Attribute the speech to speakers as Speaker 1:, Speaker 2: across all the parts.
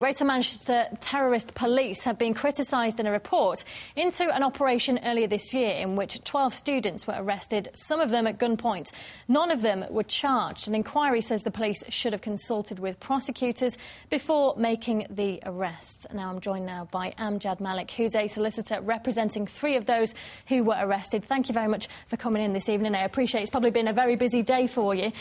Speaker 1: Greater Manchester terrorist police have been criticised in a report into an operation earlier this year in which 12 students were arrested, some of them at gunpoint. None of them were charged. An inquiry says the police should have consulted with prosecutors before making the arrests. Now I'm joined now by Amjad Malik, who's a solicitor representing 3 of those who were arrested. Thank you very much for coming in this evening. I appreciate it's probably been a very busy day for you.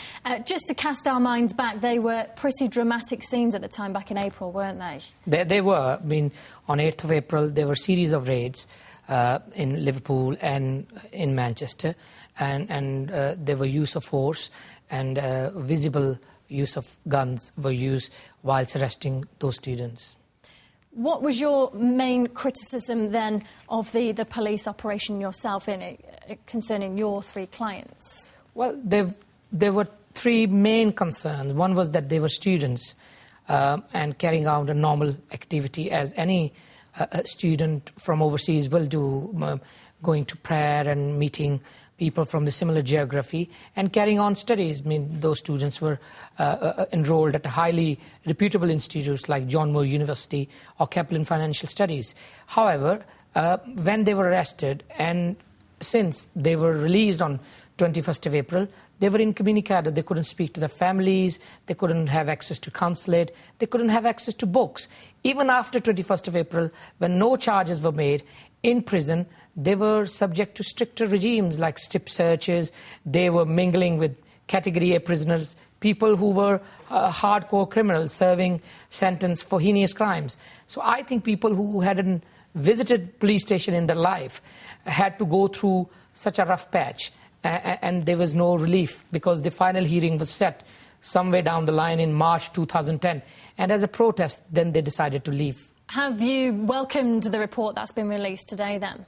Speaker 1: Just to cast our minds back, they were pretty dramatic scenes at the time back in April, weren't they?
Speaker 2: They were. I mean, on 8th of April, there were a series of raids in Liverpool and in Manchester, and there were use of force and visible use of guns were used whilst arresting those students.
Speaker 1: What was your main criticism then of the police operation yourself in it, concerning your 3 clients?
Speaker 2: Well, there were 3 main concerns. One was that they were students and carrying out a normal activity as any student from overseas will do, going to prayer and meeting people from the similar geography and carrying on studies. I mean, those students were enrolled at highly reputable institutes like John Moore University or Kaplan Financial Studies. However, when they were arrested and since they were released on 21st of April, they were incommunicado. They couldn't speak to their families, they couldn't have access to consulate, they couldn't have access to books. Even after 21st of April, when no charges were made, in prison, they were subject to stricter regimes like strip searches. They were mingling with Category A prisoners, people who were hardcore criminals serving sentence for heinous crimes. So I think people who hadn't visited police station in their life had to go through such a rough patch. And there was no relief because the final hearing was set somewhere down the line in March 2010. And as a protest, then they decided to leave.
Speaker 1: Have you welcomed the report that's been released today then?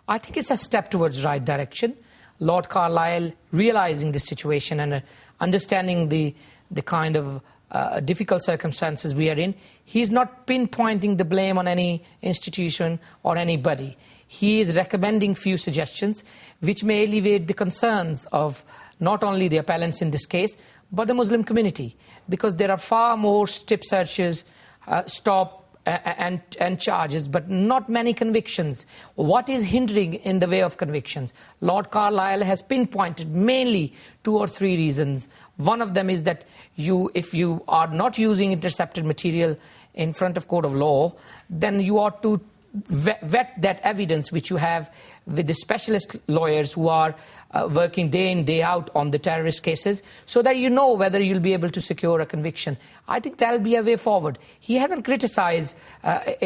Speaker 2: I think it's a step towards the right direction. Lord Carlisle, realising the situation and understanding the kind of difficult circumstances we are in, he's not pinpointing the blame on any institution or anybody. He is recommending few suggestions which may alleviate the concerns of not only the appellants in this case, but the Muslim community, because there are far more strip searches, stop and charges, but not many convictions. What is hindering in the way of convictions? Lord Carlisle has pinpointed mainly 2 or 3 reasons. One of them is that if you are not using intercepted material in front of court of law, then you ought to vet that evidence which you have with the specialist lawyers who are working day in, day out on the terrorist cases, so that you know whether you'll be able to secure a conviction. I think that'll be a way forward. He hasn't criticised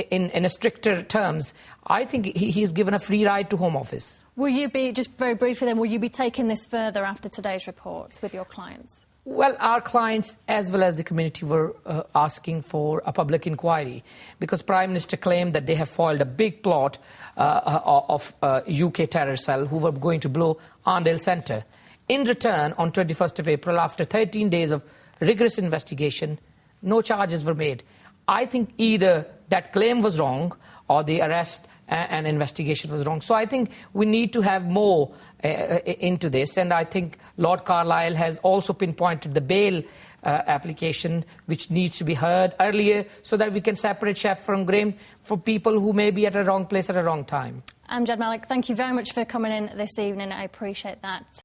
Speaker 2: in a stricter terms. I think he's given a free ride to Home Office.
Speaker 1: Will you be, just very briefly then, will you be taking this further after today's report with your clients?
Speaker 2: Well, our clients as well as the community were asking for a public inquiry because Prime Minister claimed that they have foiled a big plot of UK terror cell who were going to blow Arndale Centre. In return, on 21st of April, after 13 days of rigorous investigation, no charges were made. I think either that claim was wrong or the arrest and investigation was wrong. So I think we need to have more into this, and I think Lord Carlisle has also pinpointed the bail application which needs to be heard earlier so that we can separate chef from grain for people who may be at a wrong place at a wrong time.
Speaker 1: Amjad Malik, thank you very much for coming in this evening. I appreciate that.